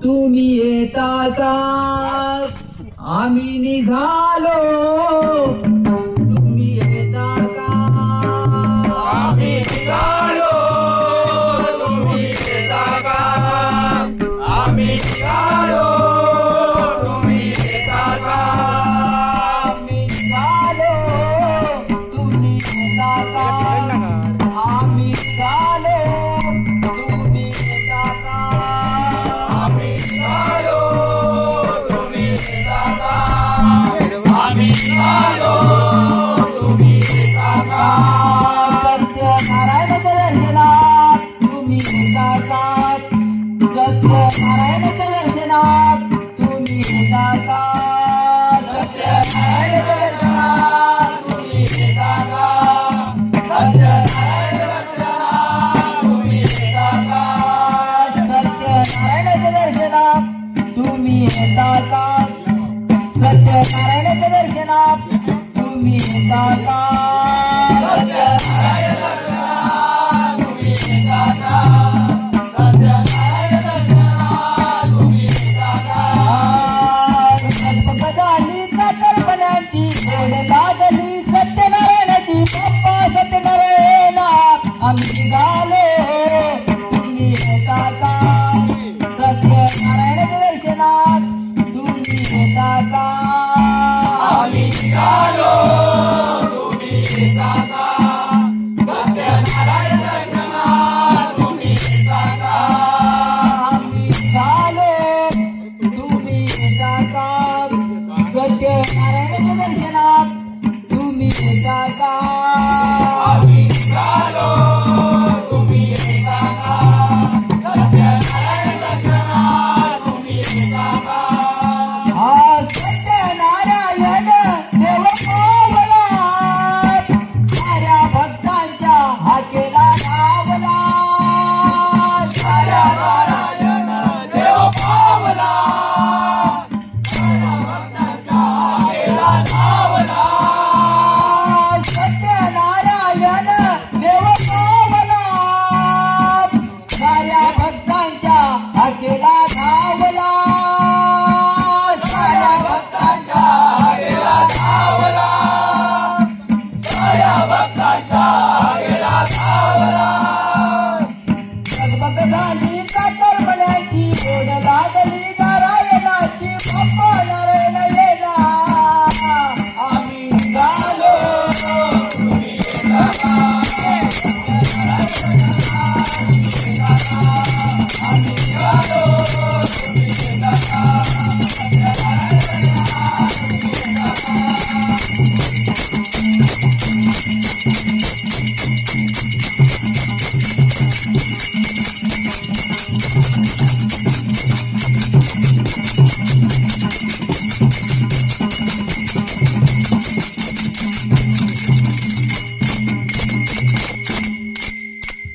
तुम्ही येता का आम्ही निघालो तुम्ही येता का आम्ही निघालो तुम्ही येता का आम्ही निघालो तुम्ही येता का आम्ही निघालो तुम्ही येता का आम्ही निघालो तुम्ही येता का आम्ही निघालो तुम्ही येता का आम्ही निघालो तुम्ही येता का सत्यनारायणाच्या दर्शनात तुम्ही येता का सत्यनारायणाच्या दर्शनात तुम्ही येता का सत्यनारायणाच्या दर्शनात तुम्ही येता का सत्यनारायण दर्शनात तुम्ही येता का सत्यनारायणाच्या दर्शनात तुम्ही येता का सत्यनारायणाच्या दर्शनात तुम्ही येता का सत्यनारायण दर्शनात तुम्ही येता का सत्यनारायण दर्शनात तुम्ही येता का झाली कल्पनाची ओढ लागली सत्यनारायणाची बाप्पा सत्यनारायण आम्ही निघालो तुम्ही येता का सत्यनारायणाच्या दर्शनात तुम्ही येता का आम्ही निघालो तुम्ही येता का सत्यनारायण दर्शनात तुम्ही येता का आम्ही निघालो तुम्ही येता का सत्यनारायणाच्या दर्शनात तुम्ही येता का आम्ही निघालो तुम्ही येता का सत्यनारायण दर्शनात तुम्ही येता का हा सत्यनारायण देव पावला साऱ्या भक्तांच्या हाकेला लावला साऱ्या नारायण देव पावला साऱ्या भक्तांच्या हाकेला लावला सत्यनारायण देव पावला साऱ्या भक्तांच्या हाकेला धावला साऱ्या भक्तांच्या हाकेला धावला साऱ्या भक्तांच्या हाकेला धावला लगबग झाली कर्मण्याची ओढ लागली नारायणाची बाप्पा नारायण येला आम्ही निघालो तुम्ही येता का आम्ही निघालो तुम्ही येता का